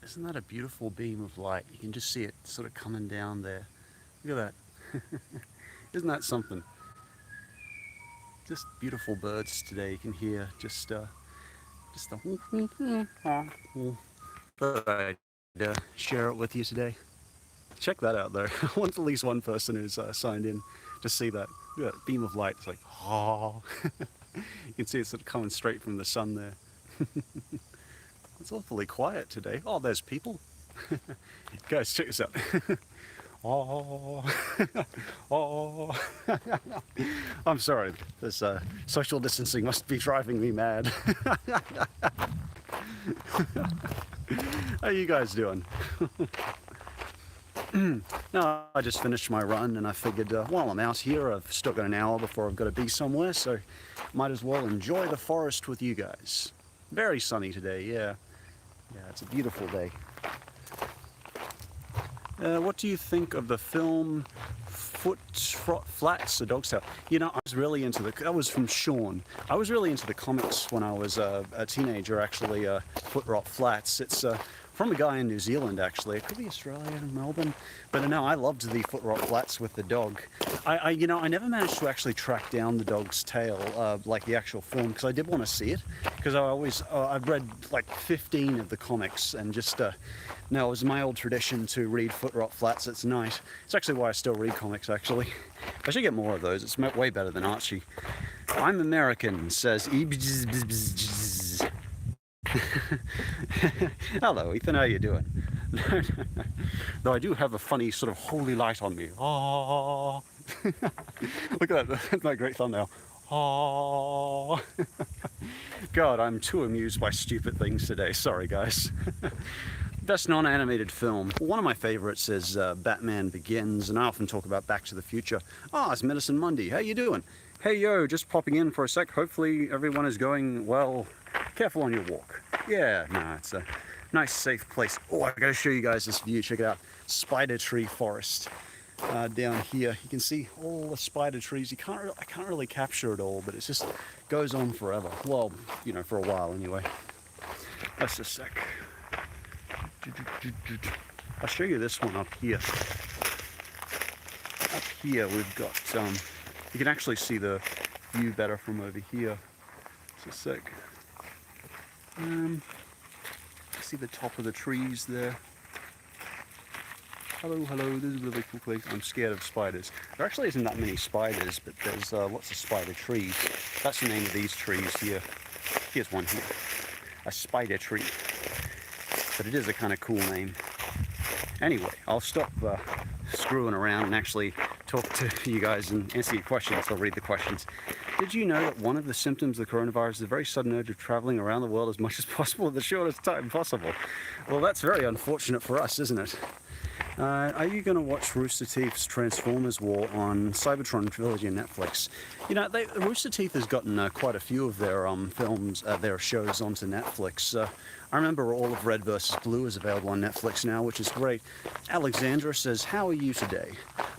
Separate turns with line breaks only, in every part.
Isn't that a beautiful beam of light? You can just see it sort of coming down there. Look at that. Isn't that something? Just beautiful birds today. You can hear just the thought I'd share it with you today. Check that out though. I want at least one person who's signed in to see that. Look at that beam of light. It's like, oh. You can see it's sort of coming straight from the sun there. It's awfully quiet today. Oh, there's people. Guys, check this out. Oh, oh. I'm sorry. This social distancing must be driving me mad. How you guys doing? No, I just finished my run and I figured while I'm out here, I've still got an hour before I've got to be somewhere, so might as well enjoy the forest with you guys. Very sunny today, yeah. Yeah, it's a beautiful day. What do you think of the film Foot Flats, A Dog's Tale? You know, I was really into that was from Sean. I was really into the comics when I was a teenager, actually, Foot Rot Flats. It's from a guy in New Zealand, actually. It could be Australia and Melbourne. But no, I loved the Foot Rot Flats with the dog. I never managed to actually track down the dog's tale, like the actual film, because I did want to see it. Because I've read like 15 of the comics and just, no, it was my old tradition to read Foot Rot Flats at night. It's actually why I still read comics, actually. I should get more of those. It's way better than Archie. I'm American, says Ebzz. Hello, Ethan, how you doing? Though I do have a funny sort of holy light on me. Oh, look at that, that's my great thumbnail. Oh, God, I'm too amused by stupid things today. Sorry, guys. Best non-animated film. One of my favorites is Batman Begins, and I often talk about Back to the Future. Oh, it's Medicine Monday. How you doing? Hey, yo, just popping in for a sec. Hopefully everyone is going well. Careful on your walk. Yeah, no, it's a nice, safe place. Oh, I gotta show you guys this view. Check it out. Spider Tree Forest. Down here, you can see all the spider trees. I can't really capture it all, but it just goes on forever. Well, you know, for a while anyway. That's a sec. I'll show you this one up here. Up here we've got, you can actually see the view better from over here. Just a sec. See the top of the trees there. Hello, hello, this is a really cool place. I'm scared of spiders. There actually isn't that many spiders, but there's lots of spider trees. That's the name of these trees here. Here's one here. A spider tree. But it is a kind of cool name. Anyway, I'll stop screwing around and actually talk to you guys and answer your questions. I'll read the questions. Did you know that one of the symptoms of the coronavirus is a very sudden urge of traveling around the world as much as possible in the shortest time possible? Well, that's very unfortunate for us, isn't it? Are you going to watch Rooster Teeth's Transformers War on Cybertron Trilogy on Netflix? You know, Rooster Teeth has gotten quite a few of their films, their shows onto Netflix. I remember all of Red vs. Blue is available on Netflix now, which is great. Alexandra says, how are you today?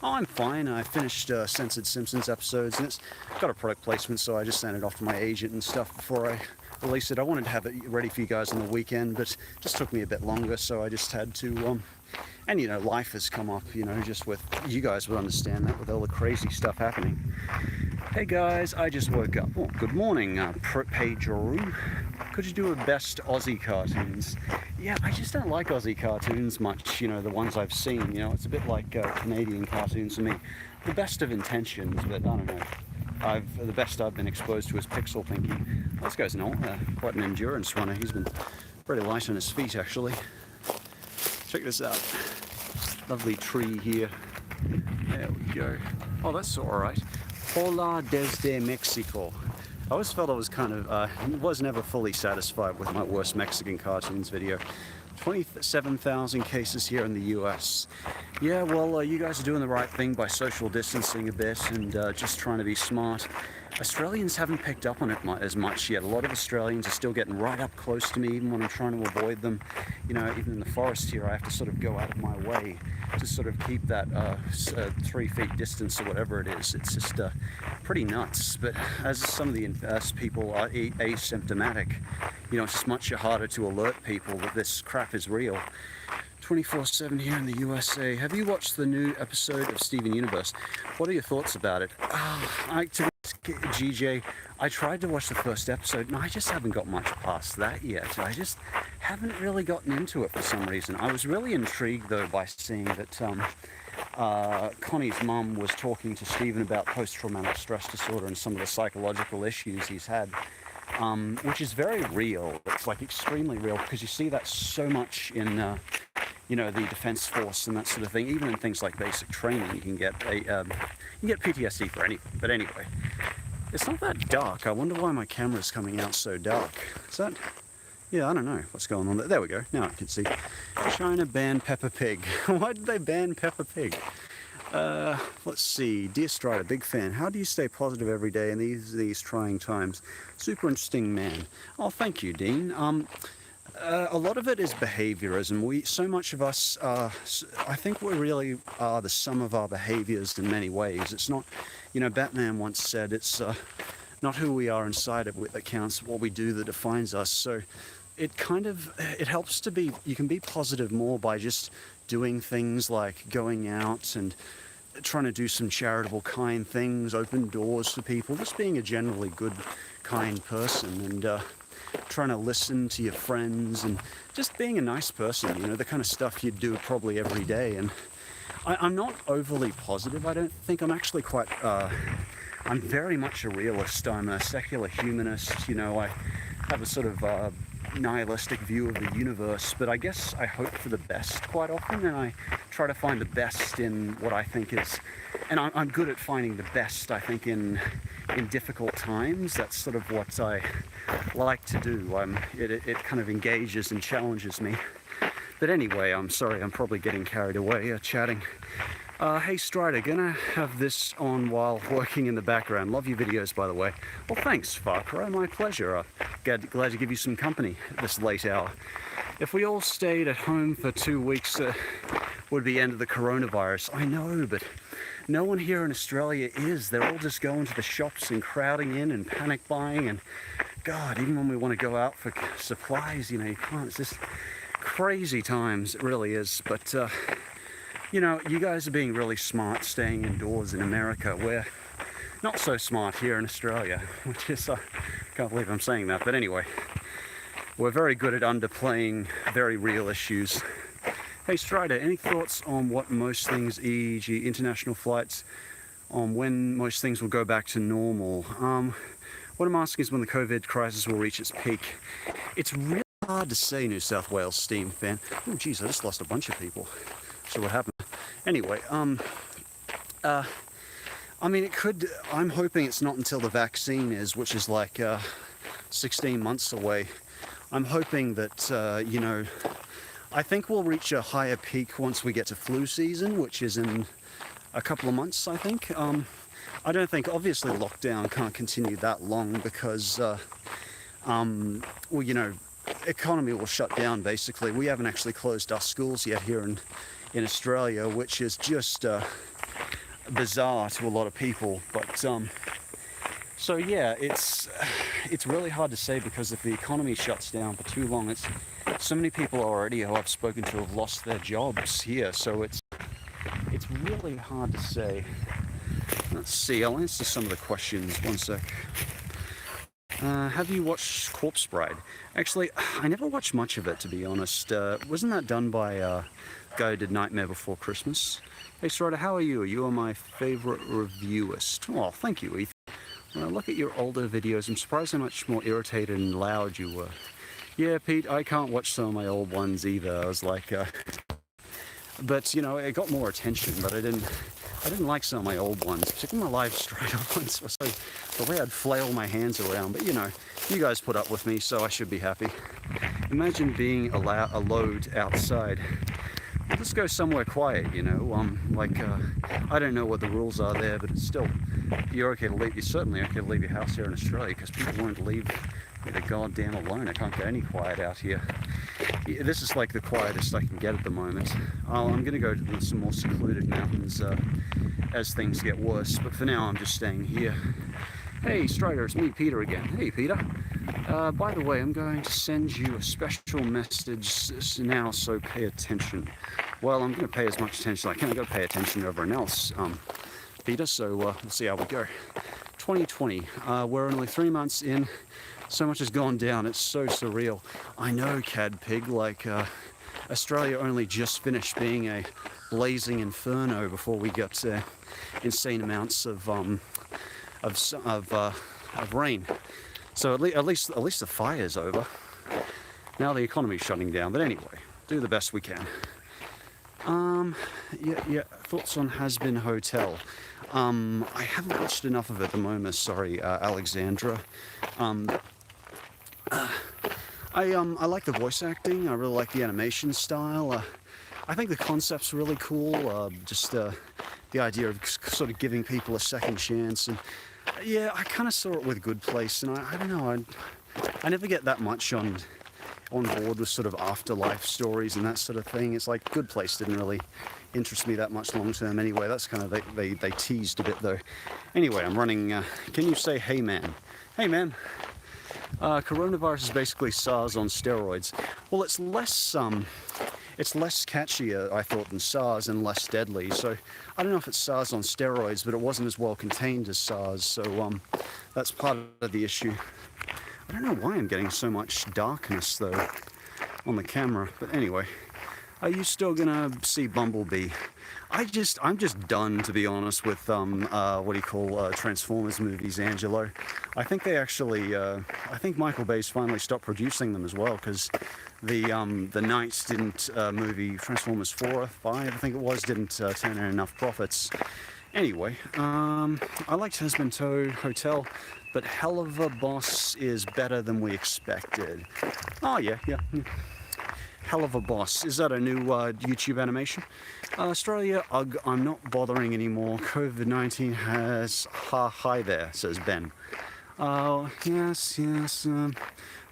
Oh, I'm fine. I finished Censored Simpsons episodes, and it's got a product placement, so I just sent it off to my agent and stuff before I released it. I wanted to have it ready for you guys on the weekend, but it just took me a bit longer, so I just had to... And, you know, life has come up, you know, just with, you guys would understand that with all the crazy stuff happening. Hey guys, I just woke up. Oh, good morning, Pageru. Could you do a best Aussie cartoons? Yeah, I just don't like Aussie cartoons much, you know, the ones I've seen, you know, it's a bit like Canadian cartoons to me. The best of intentions, but I don't know. The best I've been exposed to is Pixel Pinky. Well, this guy's quite an endurance runner. He's been pretty light on his feet, actually. Check this out. Lovely tree here. There we go. Oh, that's all right. Hola desde Mexico. I always felt I was kind of, was never fully satisfied with my worst Mexican cartoons video. 27,000 cases here in the US. Yeah, well, you guys are doing the right thing by social distancing a bit and just trying to be smart. Australians haven't picked up on it as much yet. A lot of Australians are still getting right up close to me, even when I'm trying to avoid them. You know, even in the forest here, I have to sort of go out of my way to sort of keep that 3 feet distance or whatever it is. It's just pretty nuts. But as some of the people are asymptomatic, you know, it's just much harder to alert people that this crap is real. 24/7 here in the USA. Have you watched the new episode of Steven Universe? What are your thoughts about it? GJ, I tried to watch the first episode and I just haven't got much past that yet. I just haven't really gotten into it for some reason. I was really intrigued though by seeing that Connie's mum was talking to Steven about post-traumatic stress disorder and some of the psychological issues he's had. Which is very real. It's like extremely real because you see that so much in you know, the Defence Force and that sort of thing. Even in things like basic training, you can get PTSD for anything. But anyway, it's not that dark. I wonder why my camera's coming out so dark. Is that? Yeah, I don't know what's going on there. There we go. Now I can see. China banned Peppa Pig. Why did they ban Peppa Pig? Let's see. Dear Strider, big fan. How do you stay positive every day in these trying times? Super interesting man. Oh, thank you, Dean. A lot of it is behaviorism. So much of us, I think we really are the sum of our behaviors in many ways. It's not, you know, Batman once said, it's not who we are inside of it that counts, what we do that defines us. So it helps to be, you can be positive more by just doing things like going out and trying to do some charitable, kind things, open doors for people, just being a generally good, kind person, and trying to listen to your friends and just being a nice person, you know, the kind of stuff you'd do probably every day. And I'm not overly positive. I don't think I'm actually quite, I'm very much a realist. I'm a secular humanist, you know, I have a sort of nihilistic view of the universe, but I guess I hope for the best quite often, and I try to find the best in what I think is, and I'm good at finding the best, I think, in difficult times. That's sort of what I like to do. It kind of engages and challenges me. But anyway, I'm sorry, I'm probably getting carried away chatting. Hey Strider, gonna have this on while working in the background. Love your videos, by the way. Well, thanks, Far Cry, my pleasure. Glad to give you some company this late hour. If we all stayed at home for 2 weeks, would be end of the coronavirus. I know, but no one here in Australia is. They're all just going to the shops and crowding in and panic buying, and God, even when we want to go out for supplies, you know, you can't. It's just crazy times, it really is. But you know, you guys are being really smart staying indoors in America. We're not so smart here in Australia, which is, I can't believe I'm saying that, but anyway, we're very good at underplaying very real issues. Hey Strider, any thoughts on what most things, e.g. international flights, on when most things will go back to normal? What I'm asking is when the COVID crisis will reach its peak. It's really hard to say, New South Wales Steam fan. Oh geez, I just lost a bunch of people. So what happened? Anyway, I mean, it could, I'm hoping it's not until the vaccine is, which is like 16 months away. I'm hoping that, you know, I think we'll reach a higher peak once we get to flu season, which is in a couple of months, I think. I don't think, obviously, lockdown can't continue that long because, well, you know, economy will shut down, basically. We haven't actually closed our schools yet here in Australia, which is just bizarre to a lot of people. But so yeah, it's really hard to say, because if the economy shuts down for too long, it's so many people already who I've spoken to have lost their jobs here, so it's really hard to say. Let's see, I'll answer some of the questions. One sec. Have you watched Corpse Bride? Actually, I never watched much of it, to be honest. Wasn't that done by a guy who did Nightmare Before Christmas? Hey Strider, how are you? You are my favorite reviewist. Oh, thank you, Ethan. When I look at your older videos, I'm surprised how much more irritated and loud you were. Yeah, Pete, I can't watch some of my old ones either. I was like, but you know, it got more attention, but I didn't like some of my old ones, particularly my Live Strider ones. So the way I'd flail my hands around, but you know, you guys put up with me, so I should be happy. Imagine being a load outside. Let's go somewhere quiet, you know. I don't know what the rules are there, but it's still, you're okay to leave. You're certainly okay to leave your house here in Australia because people won't leave me the goddamn alone. I can't get any quiet out here. Yeah, this is like the quietest I can get at the moment. I'm going to go to some more secluded mountains as things get worse, but for now I'm just staying here. Hey Strider, it's me, Peter again. Hey Peter. By the way, I'm going to send you a special message now, so pay attention. Well, I'm going to pay as much attention as I can. I've got to pay attention to everyone else, Peter, so we'll see how we go. 2020, we're only 3 months in. So much has gone down, it's so surreal. I know, Cad Pig, like Australia only just finished being a blazing inferno before we got insane amounts of rain. So at least the fire's over. Now the economy's shutting down, but anyway, do the best we can. Yeah, thoughts on Has Been Hotel. I haven't watched enough of it at the moment, sorry, Alexandra. I like the voice acting, I really like the animation style. I think the concept's really cool, just the idea of sort of giving people a second chance. And yeah, I kind of saw it with Good Place, and I don't know, I never get that much on board with sort of afterlife stories and that sort of thing. It's like Good Place didn't really interest me that much long term anyway. That's kind of, they teased a bit though. Anyway, I'm running, can you say hey man? Hey man. Coronavirus is basically SARS on steroids. Well, it's less catchy, I thought, than SARS, and less deadly. So I don't know if it's SARS on steroids, but it wasn't as well contained as SARS. So that's part of the issue. I don't know why I'm getting so much darkness though on the camera. But anyway, are you still gonna see Bumblebee? I'm just done, to be honest, with Transformers movies, Angelo. I think they actually, I think Michael Bay's finally stopped producing them as well, because the Knights didn't movie Transformers 4 or 5, I think it was, didn't turn in enough profits. Anyway, I liked Has Been Hotel, but Helluva Boss is better than we expected. Oh yeah. Helluva Boss. Is that a new YouTube animation? Australia, ugh, I'm not bothering anymore. COVID-19 has... hi there, says Ben. Oh, yes.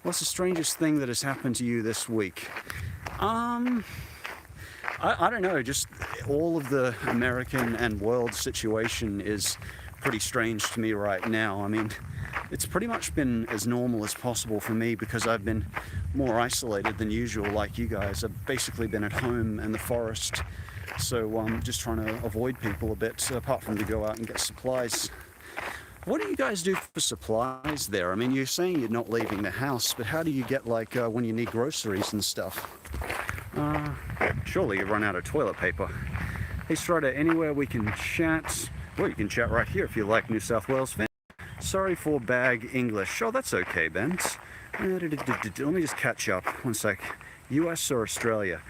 What's the strangest thing that has happened to you this week? I don't know, just all of the American and world situation is pretty strange to me right now. I mean, it's pretty much been as normal as possible for me because I've been more isolated than usual, like you guys. I've basically been at home in the forest, so I'm just trying to avoid people a bit, apart from to go out and get supplies. What do you guys do for supplies there? I mean, you're saying you're not leaving the house, but how do you get, like, when you need groceries and stuff? Surely you run out of toilet paper. Hey Strider, anywhere we can chat? Well, you can chat right here if you like, New South Wales fans. Sorry for bag English. Oh, that's okay, Ben. Let me just catch up one sec. US or Australia?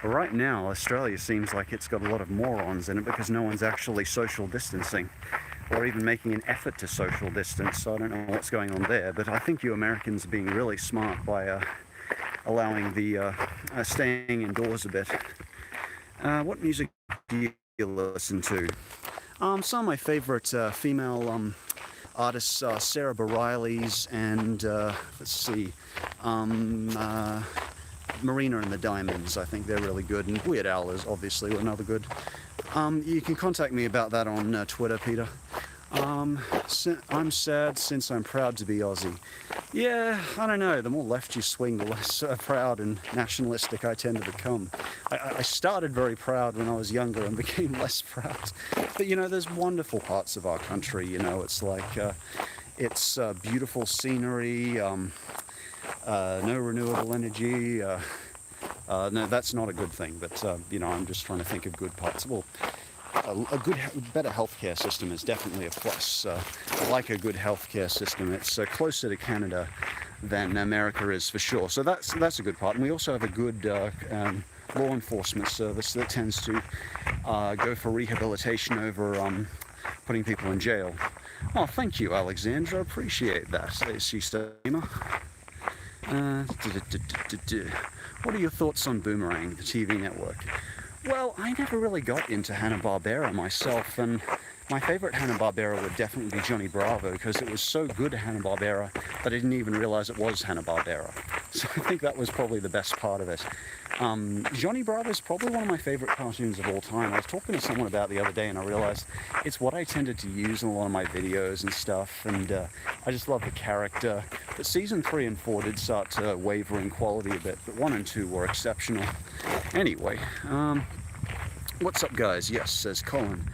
Well, right now, Australia seems like it's got a lot of morons in it because no one's actually social distancing or even making an effort to social distance. So I don't know what's going on there, but I think you Americans are being really smart by allowing the staying indoors a bit. What music do you listen to? Some of my favorite female artists are Sarah Bareilles and let's see, Marina and the Diamonds. I think they're really good, and Weird Al is obviously another good. You can contact me about that on Twitter, Peter. I'm sad since I'm proud to be Aussie. Yeah, I don't know, the more left you swing, the less proud and nationalistic I tend to become. I started very proud when I was younger and became less proud. But you know, there's wonderful parts of our country, you know, it's like, it's beautiful scenery, no renewable energy, no, that's not a good thing, but you know, I'm just trying to think of good parts. Well, better healthcare system is definitely a plus. I like a good healthcare system. It's closer to Canada than America is for sure. So that's a good part. And we also have a good law enforcement service that tends to go for rehabilitation over putting people in jail. Oh, thank you, Alexandra. Appreciate that. What are your thoughts on Boomerang, the TV network? Well, I never really got into Hanna-Barbera myself, and my favorite Hanna-Barbera would definitely be Johnny Bravo, because it was so good Hanna-Barbera that I didn't even realize it was Hanna-Barbera. So I think that was probably the best part of it. Johnny Bravo is probably one of my favorite cartoons of all time. I was talking to someone about it the other day, and I realized it's what I tended to use in a lot of my videos and stuff, and I just love the character. But season 3 and 4 did start to waver in quality a bit, but 1 and 2 were exceptional. Anyway, what's up, guys? Yes, says Colin.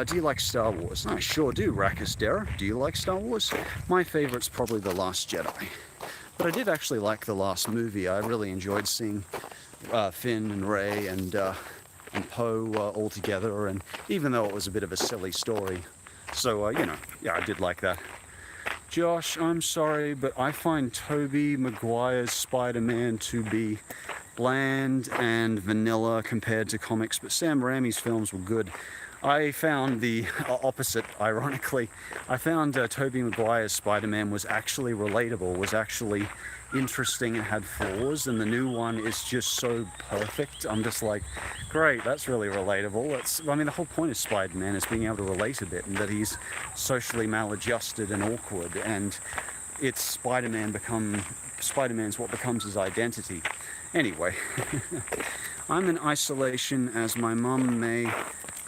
Do you like Star Wars? I sure do, Rackus Dera. Do you like Star Wars? My favorite's probably The Last Jedi. But I did actually like the last movie. I really enjoyed seeing Finn and Rey and Poe all together, and even though it was a bit of a silly story. So, you know, yeah, I did like that. Josh, I'm sorry, but I find Tobey Maguire's Spider-Man to be bland and vanilla compared to comics, but Sam Raimi's films were good. I found the opposite, ironically. I found Tobey Maguire's Spider-Man was actually relatable, was actually interesting and had flaws, and the new one is just so perfect. I'm just like, great, that's really relatable. I mean, the whole point of Spider-Man is being able to relate a bit, and that he's socially maladjusted and awkward, and it's Spider-Man's what becomes his identity. Anyway, I'm in isolation as my mum may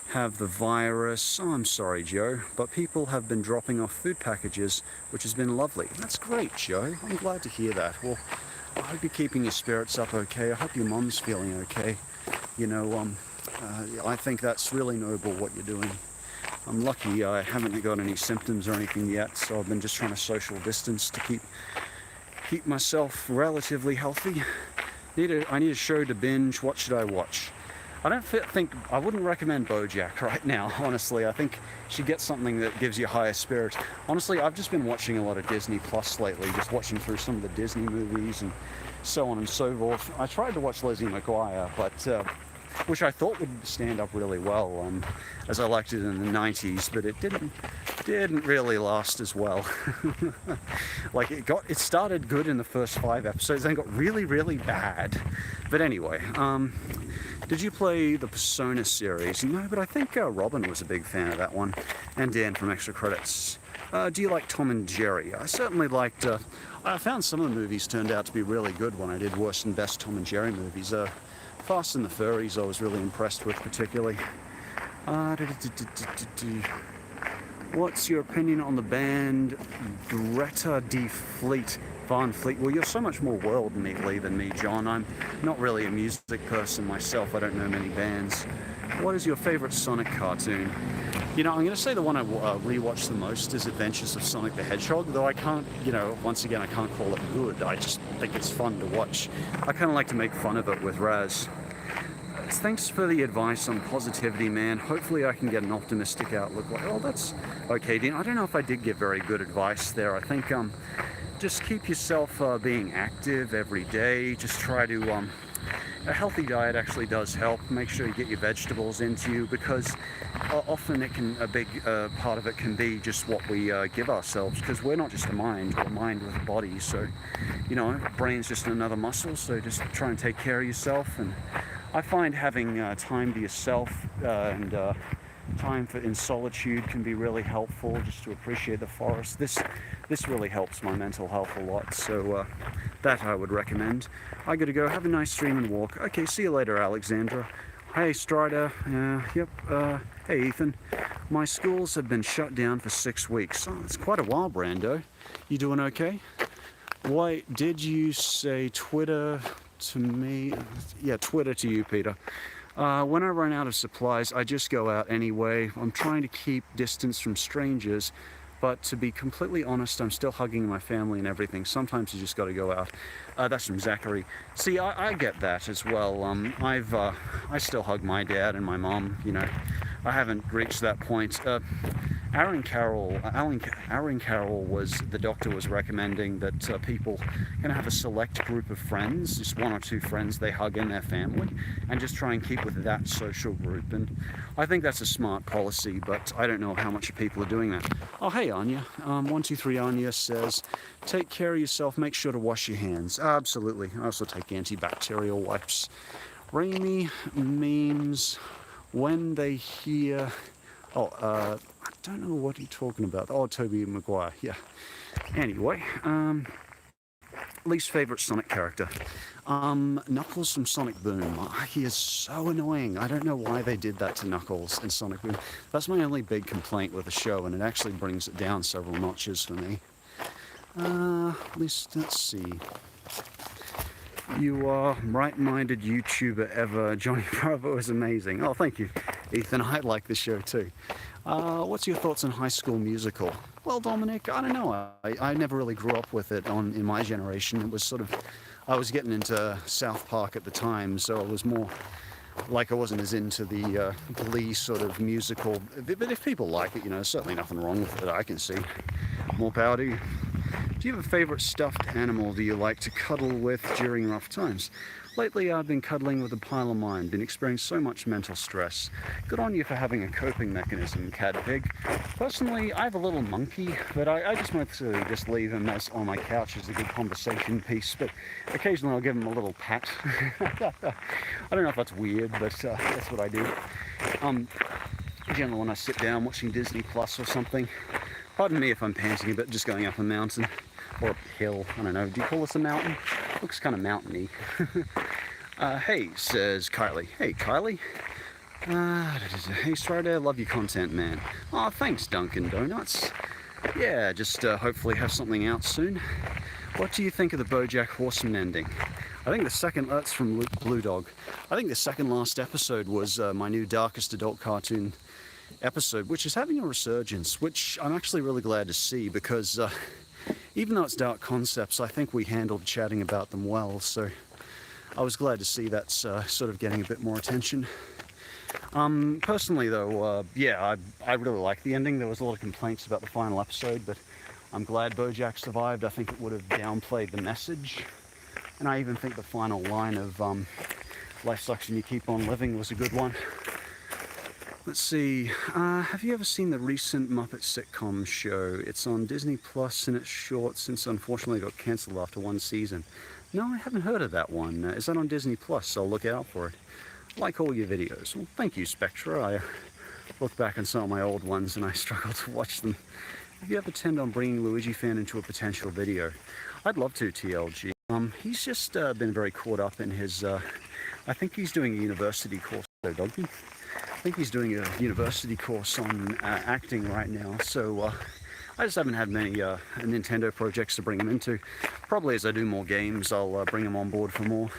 have the virus. Oh, I'm sorry, Joe, but people have been dropping off food packages, which has been lovely. That's great, Joe. I'm glad to hear that. Well, I hope you're keeping your spirits up okay. I hope your mum's feeling okay. You know, I think that's really noble what you're doing. I'm lucky I haven't got any symptoms or anything yet, so I've been just trying to social distance to keep myself relatively healthy. I need a show to binge. What should I watch? I wouldn't recommend BoJack right now, honestly. I think you should get something that gives you higher spirits. Honestly, I've just been watching a lot of Disney Plus lately, just watching through some of the Disney movies and so on and so forth. I tried to watch Lizzie McGuire, but which I thought would stand up really well, as I liked it in the 90s, but it didn't really last as well. Like it started good in the first 5 episodes, then got really, really bad. But anyway, did you play the Persona series? No, but I think Robin was a big fan of that one, and Dan from Extra Credits. Do you like Tom and Jerry? I certainly liked, I found some of the movies turned out to be really good when I did worst and best Tom and Jerry movies. Fast and the Furries I was really impressed with particularly. What's your opinion on the band Greta Van Fleet? Well, you're so much more worldly than me, John. I'm not really a music person myself. I don't know many bands. What is your favorite Sonic cartoon? You know, I'm going to say the one I rewatch the most is Adventures of Sonic the Hedgehog, though I can't, you know, once again, I can't call it good. I just think it's fun to watch. I kind of like to make fun of it with Raz. Thanks for the advice on positivity, man. Hopefully I can get an optimistic outlook. Oh, that's okay, Dean. I don't know if I did give very good advice there. I think just keep yourself being active every day. Just try to... a healthy diet actually does help. Make sure you get your vegetables into you, because often a big part of it can be just what we give ourselves, because we're not just a mind, we're a mind with a body. So, you know, brain's just another muscle, so just try and take care of yourself. And I find having time to yourself and time in solitude can be really helpful, just to appreciate the forest. This really helps my mental health a lot, so that I would recommend. I gotta go. Have a nice stream and walk. Okay, see you later, Alexandra. Hey, Strider. Yep. Hey, Ethan. My schools have been shut down for 6 weeks. Oh, it's quite a while, Brando. You doing okay? Why did you say Twitter to me? Yeah, Twitter to you, Peter. When I run out of supplies, I just go out anyway. I'm trying to keep distance from strangers, but to be completely honest, I'm still hugging my family and everything. Sometimes you just got to go out. That's from Zachary. See, I get that as well. I still hug my dad and my mom. You know, I haven't reached that point. Aaron Carroll was, the doctor was recommending that people can have a select group of friends, just 1 or 2 friends they hug in their family, and just try and keep with that social group. And I think that's a smart policy, but I don't know how much people are doing that. Oh, hey, Anya. 123 Anya says, take care of yourself, make sure to wash your hands. Absolutely. I also take antibacterial wipes. Raimi memes when they hear... Oh, I don't know what you're talking about. Oh, Tobey Maguire, yeah. Anyway, least favorite Sonic character. Knuckles from Sonic Boom. He is so annoying. I don't know why they did that to Knuckles in Sonic Boom. That's my only big complaint with the show, and it actually brings it down several notches for me. At least, let's see. You are right-minded YouTuber ever. Johnny Bravo is amazing. Oh, thank you, Ethan. I like the show too. What's your thoughts on High School Musical? Well, Dominic, I don't know. I never really grew up with it in my generation. It was sort of, I was getting into South Park at the time, so it was more like I wasn't as into the Glee sort of musical. But if people like it, you know, there's certainly nothing wrong with it, I can see. More power to you. Do you have a favorite stuffed animal do you like to cuddle with during rough times? Lately I've been cuddling with a pile of mine, been experiencing so much mental stress. Good on you for having a coping mechanism, Cat Pig. Personally, I have a little monkey, but I just mostly just leave him as on my couch as a good conversation piece, but occasionally I'll give him a little pat. I don't know if that's weird, but that's what I do. Generally when I sit down watching Disney Plus or something, pardon me if I'm panting a bit, just going up a mountain. Or a hill, I don't know, do you call this a mountain? Looks kind of mountainy. Hey, says Kylie. Hey, Kylie. Hey, Strider, love your content, man. Oh, thanks, Dunkin' Donuts. Yeah, just hopefully have something out soon. What do you think of the BoJack Horseman ending? I think the second, that's from Blue Dog. I think the second last episode was my new Darkest Adult Cartoon episode, which is having a resurgence, which I'm actually really glad to see because even though it's dark concepts, I think we handled chatting about them well, so I was glad to see that's sort of getting a bit more attention. Personally though, yeah, I really like the ending. There was a lot of complaints about the final episode, but I'm glad BoJack survived. I think it would have downplayed the message, and I even think the final line of life sucks and you keep on living was a good one. Let's see, have you ever seen the recent Muppet sitcom show? It's on Disney Plus and it's short since unfortunately got cancelled after one season. No, I haven't heard of that one. Is that on Disney Plus? I'll look out for it. I like all your videos. Well, thank you, Spectra. I look back on some of my old ones and I struggle to watch them. Have you ever intend on bringing Luigi Fan into a potential video? I'd love to, TLG. He's just been very caught up in his, I think he's doing a university course. So, Doggy. I think he's doing a university course on acting right now, so I just haven't had many Nintendo projects to bring him into. Probably as I do more games, I'll bring him on board for more.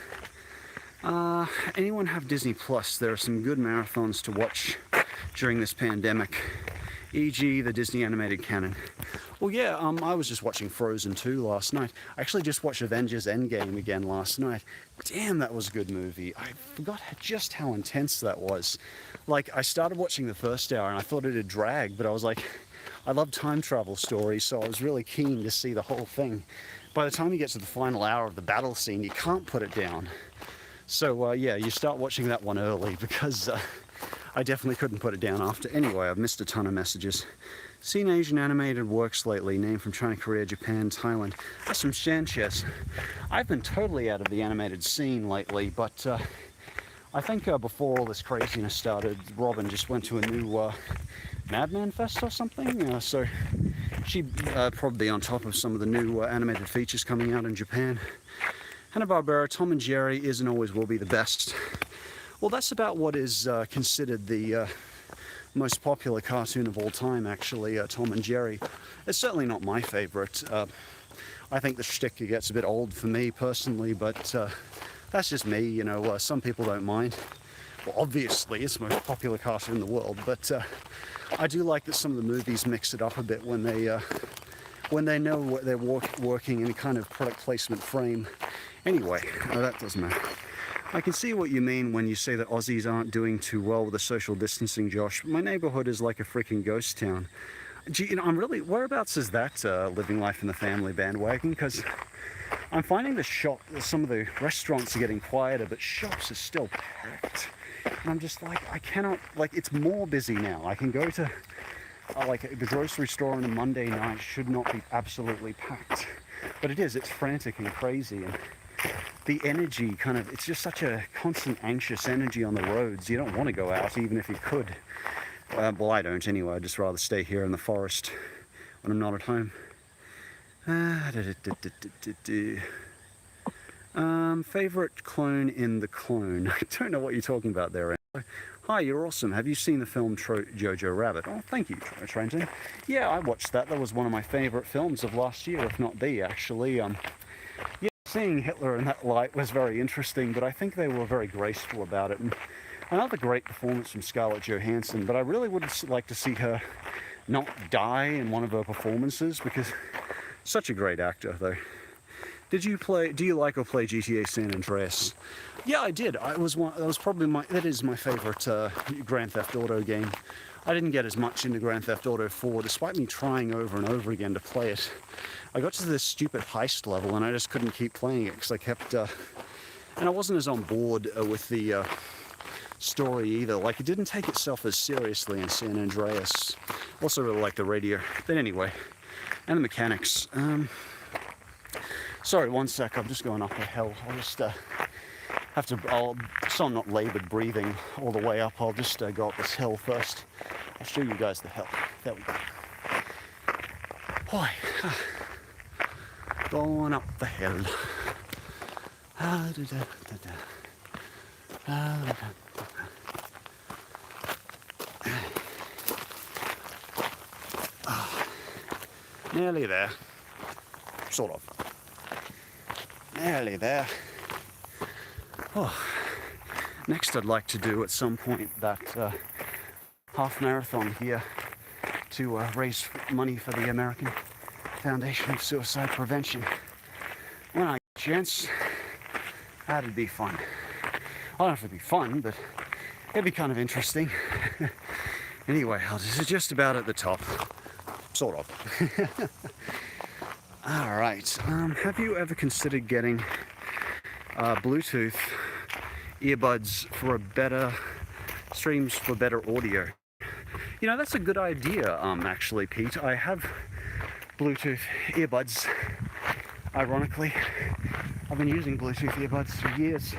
Anyone have Disney Plus? There are some good marathons to watch during this pandemic, e.g. the Disney animated canon. Well, yeah, I was just watching Frozen 2 last night. I actually just watched Avengers Endgame again last night. Damn, that was a good movie. I forgot just how intense that was. Like, I started watching the first hour and I thought it'd drag, but I was like, I love time travel stories, so I was really keen to see the whole thing. By the time you get to the final hour of the battle scene, you can't put it down. So, yeah, you start watching that one early because I definitely couldn't put it down after. Anyway, I've missed a ton of messages. Seen Asian animated works lately, named from China, Korea, Japan, Thailand. That's from Sanchez. I've been totally out of the animated scene lately, but I think before all this craziness started, Robin just went to a new Madman Fest or something, so she'd probably be on top of some of the new animated features coming out in Japan. Hanna-Barbera, Tom and Jerry is and always will be the best. Well, that's about what is considered the most popular cartoon of all time, actually, Tom and Jerry. It's certainly not my favorite. I think the shtick gets a bit old for me personally, but that's just me, you know. Some people don't mind. Well, obviously, it's the most popular cartoon in the world, but I do like that some of the movies mix it up a bit when they know what they're working in a kind of product placement frame. Anyway, that doesn't matter. I can see what you mean when you say that Aussies aren't doing too well with the social distancing, Josh. My neighborhood is like a freaking ghost town. Gee, you know, whereabouts is that living life in the family bandwagon? Because I'm finding some of the restaurants are getting quieter, but shops are still packed. And I'm just like, I cannot, like, it's more busy now. I can go to, like, the grocery store on a Monday night should not be absolutely packed. But it is, it's frantic and crazy. And the energy kind of, it's just such a constant anxious energy on the roads. You don't want to go out even if you could. Well, I don't anyway. I'd just rather stay here in the forest when I'm not at home. Favorite clone in the clone. I don't know what you're talking about there. Hi, you're awesome. Have you seen the film Jojo Rabbit? Oh, thank you, Trenton. Yeah, I watched that. That was one of my favorite films of last year, if not the, actually. Yeah, seeing Hitler in that light was very interesting, but I think they were very graceful about it. And another great performance from Scarlett Johansson, but I really would like to see her not die in one of her performances, because such a great actor, though. Do you like or play GTA San Andreas? Yeah, I did. That is my favorite Grand Theft Auto game. I didn't get as much into Grand Theft Auto 4, despite me trying over and over again to play it. I got to this stupid heist level and I just couldn't keep playing it because I kept, and I wasn't as on board with the story either. Like, it didn't take itself as seriously in San Andreas. Also really like the radio. But anyway, and the mechanics. Sorry, one sec, I'm just going up a hill. I'll just so I'm not laboured breathing all the way up, I'll just go up this hill first. I'll show you guys the hill. There we go. Boy, going up the hill. Nearly there. Sort of. Nearly there. Oh. Next I'd like to do at some point that half marathon here to raise money for the American Foundation of Suicide Prevention. When I get a chance, that'd be fun. I don't know if it'd be fun, but it'd be kind of interesting. Anyway, this is just about at the top. Sort of. Alright, have you ever considered getting Bluetooth earbuds for streams for better audio? You know, that's a good idea, actually, Pete. I have Bluetooth earbuds, ironically. I've been using Bluetooth earbuds for years,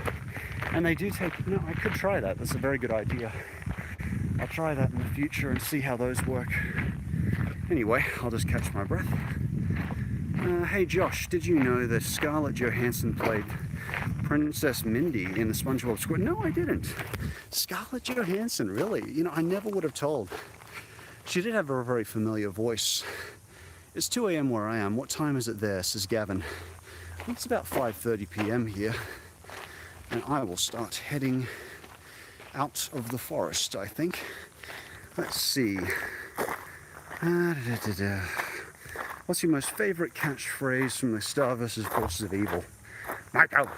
and they do I could try that. That's a very good idea. I'll try that in the future and see how those work. Anyway, I'll just catch my breath. Hey Josh, did you know that Scarlett Johansson played Princess Mindy in the SpongeBob SquarePants? No, I didn't. Scarlett Johansson, really? You know, I never would have told. She did have a very familiar voice. It's 2 a.m. where I am. What time is it there, says Gavin? I think it's about 5:30 p.m. here. And I will start heading out of the forest, I think. Let's see. What's your most favourite catchphrase from the Star vs. Forces of Evil? Michael!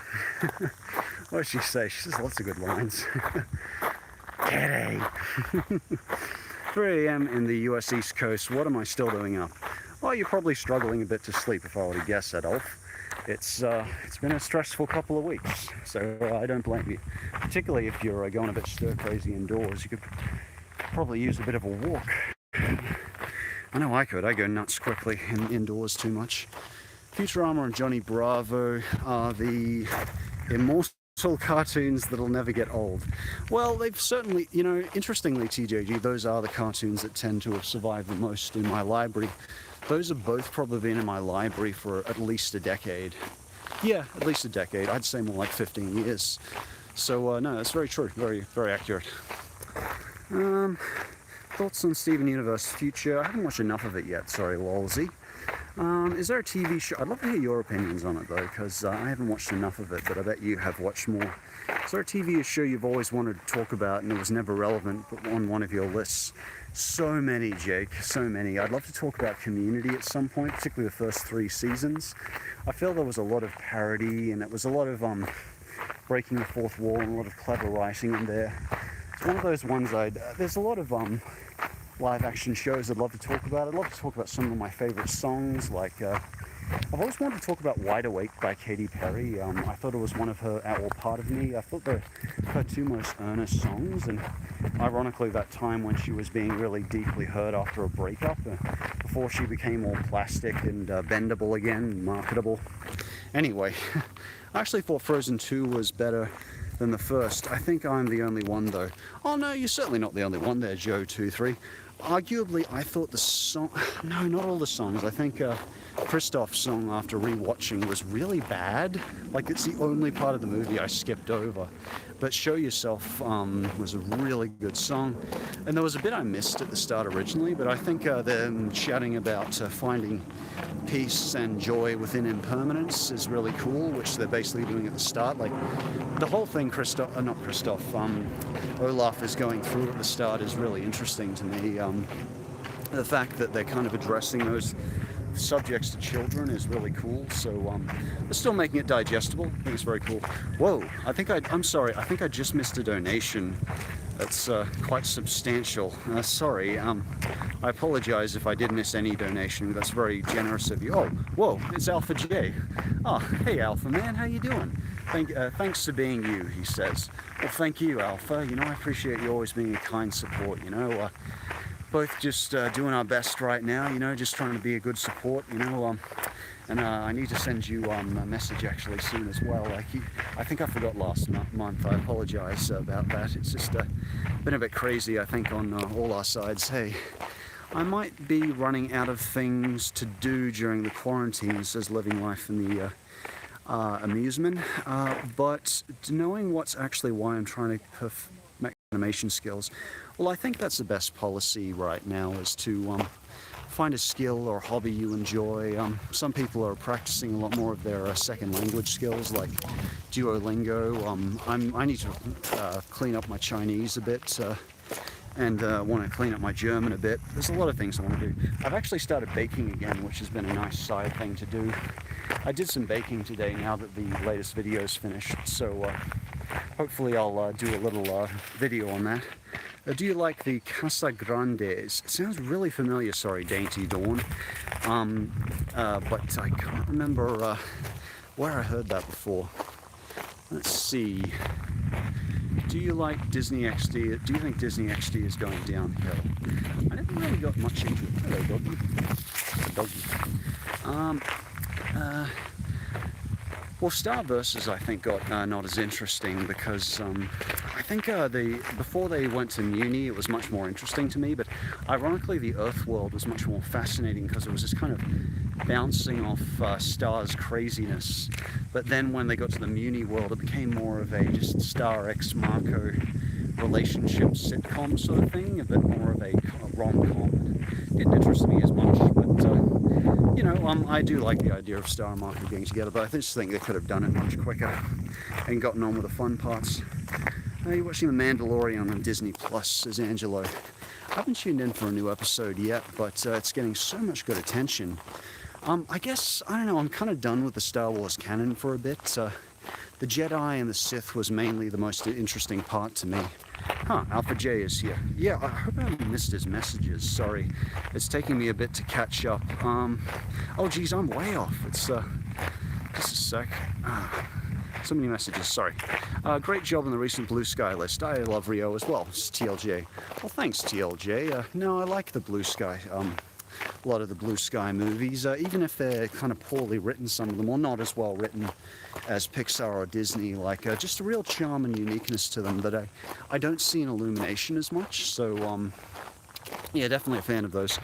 What does she say? She says lots of good lines. Kitty! 3 a.m. in the US East Coast. What am I still doing up? Well, you're probably struggling a bit to sleep, if I were to guess, Adolf. It's been a stressful couple of weeks, so I don't blame you. Particularly if you're going a bit stir-crazy indoors. You could probably use a bit of a walk. I know I could. I go nuts quickly indoors too much. Futurama and Johnny Bravo are the immortal cartoons that'll never get old. Well, they've certainly, you know, interestingly, TJG, those are the cartoons that tend to have survived the most in my library. Those have both probably been in my library for at least a decade. Yeah, at least a decade. I'd say more like 15 years. So, no, that's very true. Very, very accurate. Thoughts on Steven Universe future? I haven't watched enough of it yet, sorry, lolsy. Is there a TV show? I'd love to hear your opinions on it, though, because I haven't watched enough of it, but I bet you have watched more. Is there a TV show you've always wanted to talk about and it was never relevant, but on one of your lists? So many, Jake, so many. I'd love to talk about Community at some point, particularly the first 3 seasons. I feel there was a lot of parody, and it was a lot of breaking the fourth wall and a lot of clever writing in there. It's one of those ones there's a lot of live action shows I'd love to talk about. I'd love to talk about some of my favorite songs, like I've always wanted to talk about Wide Awake by Katy Perry. I thought it was one of her, or part of me. I thought her 2 most earnest songs, and ironically that time when she was being really deeply hurt after a breakup, before she became all plastic and bendable again, marketable. Anyway, I actually thought Frozen 2 was better than the first. I think I'm the only one though. Oh no, you're certainly not the only one there, Joe23. Arguably, I thought the song, no, not all the songs. I think Kristoff's song after rewatching was really bad. Like, it's the only part of the movie I skipped over. But Show Yourself was a really good song. And there was a bit I missed at the start originally, but I think them chatting about finding peace and joy within impermanence is really cool, which they're basically doing at the start. Like, the whole thing Olaf is going through at the start is really interesting to me. The fact that they're kind of addressing those subjects to children is really cool. So they're still making it digestible. I think it's very cool. Whoa, I'm sorry, I think I just missed a donation. That's quite substantial. Sorry, I apologize if I did miss any donation. That's very generous of you. Oh, whoa, it's Alpha J. Oh, hey Alpha man, how you doing? Thanks for being you, he says. Well, thank you, Alpha. You know, I appreciate you always being a kind support, you know. Both just doing our best right now, you know, just trying to be a good support, you know. And I need to send you a message actually soon as well. I think I forgot last month. I apologize about that. It's just been a bit crazy, I think, on all our sides. Hey, I might be running out of things to do during the quarantine, says Living Life in the amusement. But knowing what's actually why I'm trying to make animation skills, well, I think that's the best policy right now, is to find a skill or hobby you enjoy. Some people are practicing a lot more of their second language skills, like Duolingo. I need to clean up my Chinese a bit and want to clean up my German a bit. There's a lot of things I want to do. I've actually started baking again, which has been a nice side thing to do. I did some baking today now that the latest video is finished, so hopefully I'll do a little video on that. Do you like the Casa Grandes? It sounds really familiar, sorry, Dainty Dawn. But I can't remember where I heard that before. Let's see. Do you like Disney XD? Do you think Disney XD is going downhill? I never really got much into it. Hello, doggy. Well, Star Versus, I think, got not as interesting because I think before they went to Muni, it was much more interesting to me. But ironically, the Earth world was much more fascinating because it was just kind of bouncing off Star's craziness. But then when they got to the Muni world, it became more of a just Star X Marco relationship sitcom sort of thing, a bit more of a rom-com. Didn't interest me as much, but you know, I do like the idea of Star and Marco being together, but I just think they could have done it much quicker and gotten on with the fun parts. You're watching The Mandalorian on Disney Plus, says Angelo. I haven't tuned in for a new episode yet, but it's getting so much good attention. I guess, I don't know, I'm kind of done with the Star Wars canon for a bit. The Jedi and the Sith was mainly the most interesting part to me. Huh, Alpha J is here. Yeah, I hope I haven't missed his messages, sorry. It's taking me a bit to catch up. Oh geez, I'm way off. It's, just a sec. So many messages, sorry. Great job on the recent Blue Sky list. I love Rio as well, it's TLJ. Well, thanks TLJ. No, I like the Blue Sky. A lot of the Blue Sky movies, even if they're kind of poorly written, some of them, or not as well written as Pixar or Disney, like just a real charm and uniqueness to them that I don't see in Illumination as much. So yeah, definitely a fan of those.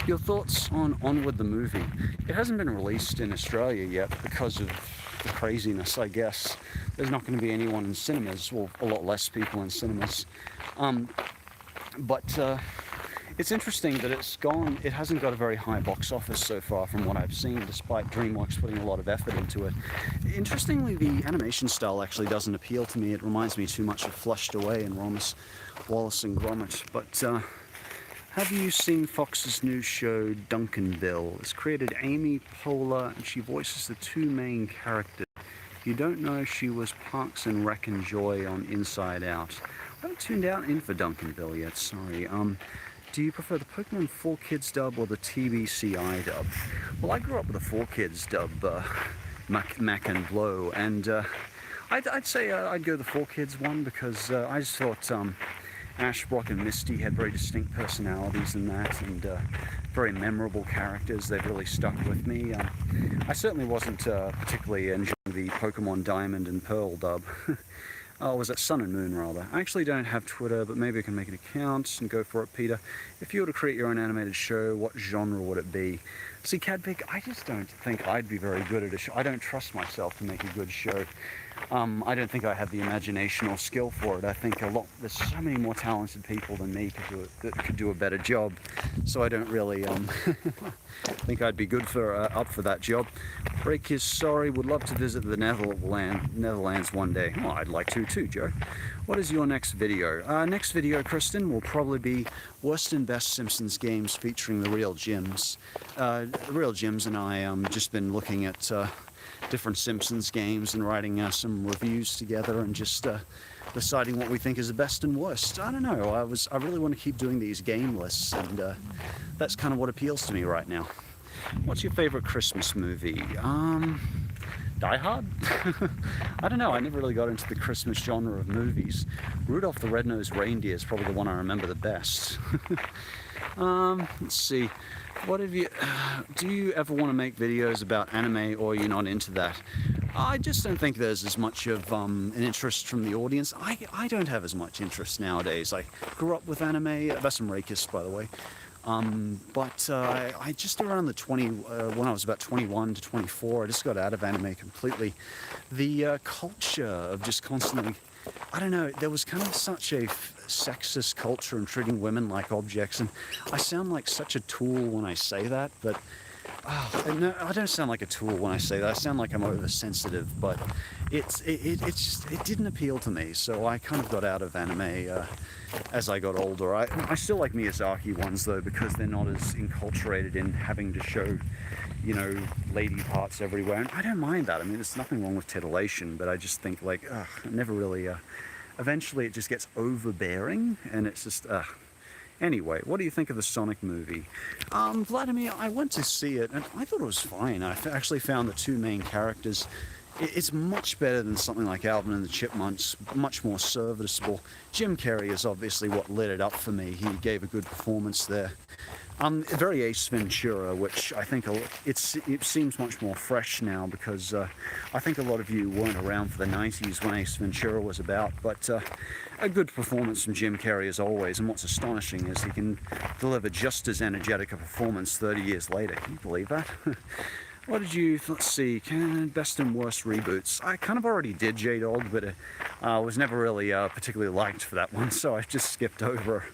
Your thoughts on Onward the movie? It hasn't been released in Australia yet because of the craziness, I guess. There's not going to be anyone in cinemas, or a lot less people in cinemas. It's interesting that it hasn't got a very high box office so far from what I've seen, despite DreamWorks putting a lot of effort into it. Interestingly, the animation style actually doesn't appeal to me. It reminds me too much of Flushed Away and Wallace and Gromit. But have you seen Fox's new show, Duncanville? It's created Amy Poehler, and she voices the two main characters. If you don't know, she was Parks and Rec and Joy on Inside Out. I haven't tuned out in for Duncanville yet, sorry. Do you prefer the Pokemon 4Kids dub or the TBCI dub? Well, I grew up with the 4Kids dub, Mac and Blow, and I'd say I'd go the 4Kids one because I just thought Ash, Brock, and Misty had very distinct personalities in that, and very memorable characters. They've really stuck with me. I certainly wasn't particularly enjoying the Pokemon Diamond and Pearl dub. Oh, was it Sun and Moon, rather? I actually don't have Twitter, but maybe I can make an account and go for it, Peter. If you were to create your own animated show, what genre would it be? See, Cadpig, I just don't think I'd be very good at a show. I don't trust myself to make a good show. I don't think I have the imagination or skill for it. I think there's so many more talented people than me that could do a better job. So I don't really think I'd be good for up for that job. Break is sorry, would love to visit the Netherlands one day. Well, I'd like to too, Joe. What is your next video? Next video, Kristen, will probably be worst and best Simpsons games featuring the Real Jims. Real Jims and I just been looking at different Simpsons games and writing some reviews together and just deciding what we think is the best and worst. I don't know, I really want to keep doing these game lists, and that's kind of what appeals to me right now. What's your favorite Christmas movie? Die Hard? I don't know, I never really got into the Christmas genre of movies. Rudolph the Red-Nosed Reindeer is probably the one I remember the best. Let's see. Do you ever want to make videos about anime, or are you not into that? I just don't think there's as much of an interest from the audience. I don't have as much interest nowadays. I grew up with anime. That's some Rakis, by the way. But I just around when I was about 21 to 24, I just got out of anime completely. The culture of just constantly, I don't know, there was kind of such a sexist culture and treating women like objects, and I sound like such a tool when I say that, but no, I don't sound like a tool when I say that. I sound like I'm oversensitive, but it didn't appeal to me, so I kind of got out of anime as I got older. I still like Miyazaki ones though, because they're not as enculturated in having to show, you know, lady parts everywhere. And I don't mind that. I mean, there's nothing wrong with titillation, but I just think like, never really, eventually it just gets overbearing, and it's just, Anyway, what do you think of the Sonic movie? Vladimir, I went to see it, and I thought it was fine. I actually found the two main characters, it's much better than something like Alvin and the Chipmunks, much more serviceable. Jim Carrey is obviously what lit it up for me. He gave a good performance there. Very Ace Ventura, which I think it seems much more fresh now, because I think a lot of you weren't around for the 90s when Ace Ventura was about, but a good performance from Jim Carrey as always, and what's astonishing is he can deliver just as energetic a performance 30 years later. Can you believe that? What did you, let's see, best and worst reboots? I kind of already did J-Dog, but I was never really particularly liked for that one, so I just skipped over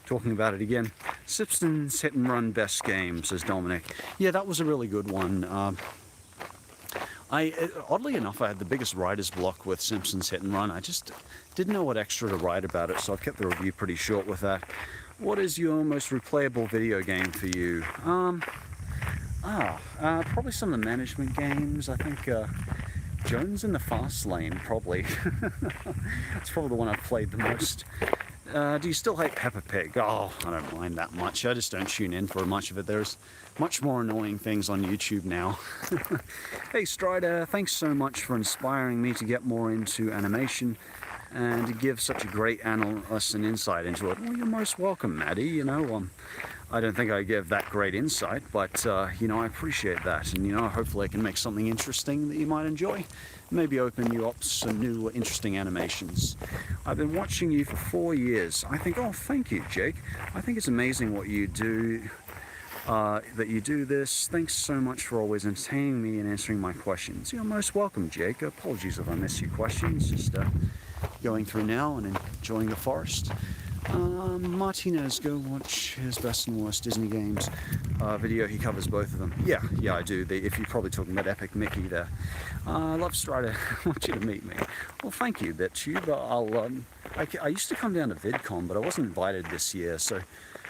talking about it again. Simpsons Hit and Run best game, says Dominic. Yeah, that was a really good one. Oddly enough, I had the biggest writer's block with Simpsons Hit and Run. I just didn't know what extra to write about it, so I've kept the review pretty short with that. What is your most replayable video game for you? Probably some of the management games. I think Jones in the Fast Lane, probably. It's probably the one I've played the most. Do you still hate Peppa Pig? Oh, I don't mind that much. I just don't tune in for much of it. There's much more annoying things on YouTube now. Hey Strider, thanks so much for inspiring me to get more into animation and to give such a great analyst and insight into it. Well, you're most welcome, Maddie. You know, I don't think I give that great insight, but you know, I appreciate that, and you know, hopefully I can make something interesting that you might enjoy. Maybe open you up some new interesting animations. I've been watching you for 4 years. I think, oh, thank you, Jake. I think it's amazing what you do, that you do this. Thanks so much for always entertaining me and answering my questions. You're most welcome, Jake. Apologies if I missed your questions. Just going through now and enjoying the forest. Martinez, go watch his best and worst Disney games video. He covers both of them. Yeah, I do. If you're probably talking about Epic Mickey there. Love Strider. I want you to meet me. Well, thank you, BitTube. I used to come down to VidCon, but I wasn't invited this year, so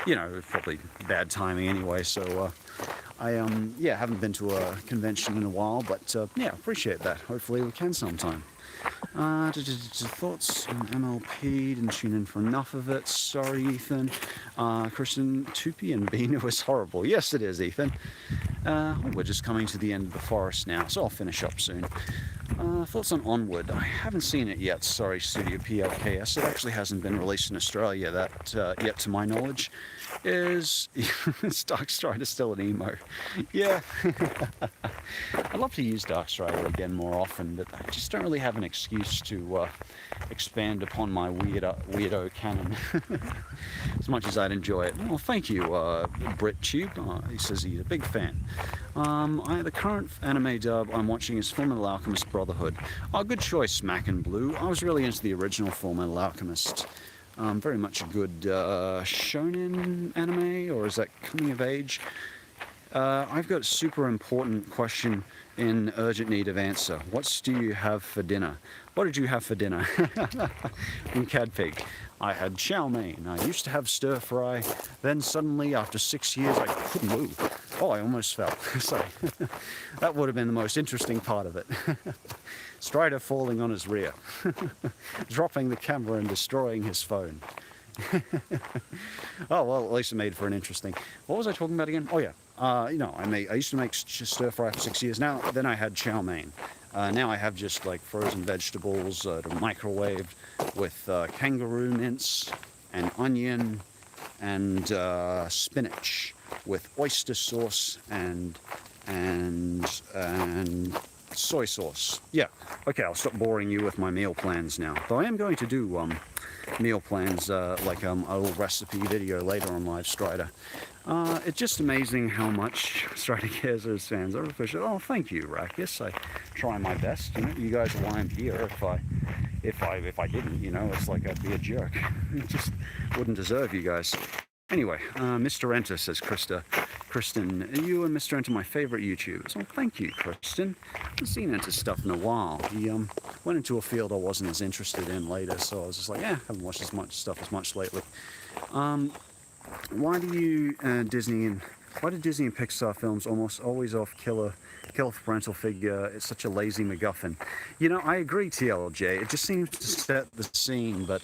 you know, it was probably bad timing anyway. So I haven't been to a convention in a while, but yeah, appreciate that. Hopefully we can sometime. Thoughts on MLP, didn't tune in for enough of it. Sorry, Ethan. Christian, Tupi and Bean was horrible. Yes, it is, Ethan. We're just coming to the end of the forest now, so I'll finish up soon. Thoughts on Onward? I haven't seen it yet. Sorry, Studio PLKS. It actually hasn't been released in Australia yet, to my knowledge. Is Darkstrider still an emo? Yeah. I'd love to use Darkstrider again more often, but I just don't really have an excuse to expand upon my weirdo canon as much as I'd enjoy it. Well, thank you, BritTube. He says he's a big fan. The current anime dub I'm watching is Fullmetal Alchemist Brotherhood. Oh, good choice, Mac and Blue. I was really into the original Fullmetal Alchemist. Very much a good shonen anime, or is that coming of age? I've got a super important question in urgent need of answer. What do you have for dinner? What did you have for dinner? From Cadpig. I had chow mein. I used to have stir fry. Then suddenly, after 6 years, I couldn't move. Oh, I almost fell. Sorry. That would have been the most interesting part of it. Strider falling on his rear. Dropping the camera and destroying his phone. Oh, well, at least it made for an interesting... What was I talking about again? Oh, yeah. I used to make stir fry for 6 years. Then I had chow mein. Now I have just like frozen vegetables microwaved with kangaroo mince and onion and spinach with oyster sauce and soy sauce. Yeah. Okay, I'll stop boring you with my meal plans now. Though I am going to do meal plans like a little recipe video later on Live Strider. It's just amazing how much Strider cares of his fans. I appreciate it. Oh, thank you, Rakis. I try my best. You guys are why I'm here. If I didn't, it's like I'd be a jerk. I just wouldn't deserve you guys. Anyway, Mr. Enter says Kristen, you and Mr. Enter my favorite YouTubers. Oh, thank you, Kristen. I haven't seen Enter stuff in a while. He went into a field I wasn't as interested in later, so I was just like, yeah, haven't watched as much stuff as much lately. Why do Disney and Pixar films almost always off kill a parental figure? It's such a lazy MacGuffin. I agree, TLJ. It just seems to set the scene, but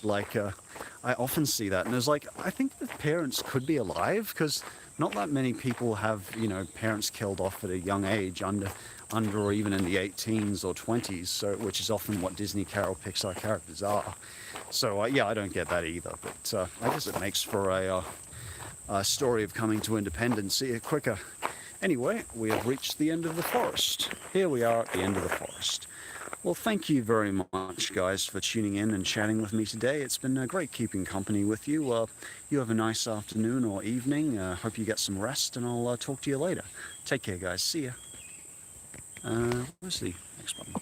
I often see that, and there's I think the parents could be alive, because not that many people have parents killed off at a young age, under or even in the 18s or 20s, so which is often what Disney Pixar characters are. So yeah, I don't get that either, but I guess it makes for a story of coming to independence quicker. Anyway, we have reached the end of the forest. Here we are at the end of the forest. Well, thank you very much, guys, for tuning in and chatting with me today. It's been great keeping company with you. You have a nice afternoon or evening. Hope you get some rest, and I'll talk to you later. Take care, guys. See ya. Where's the next button?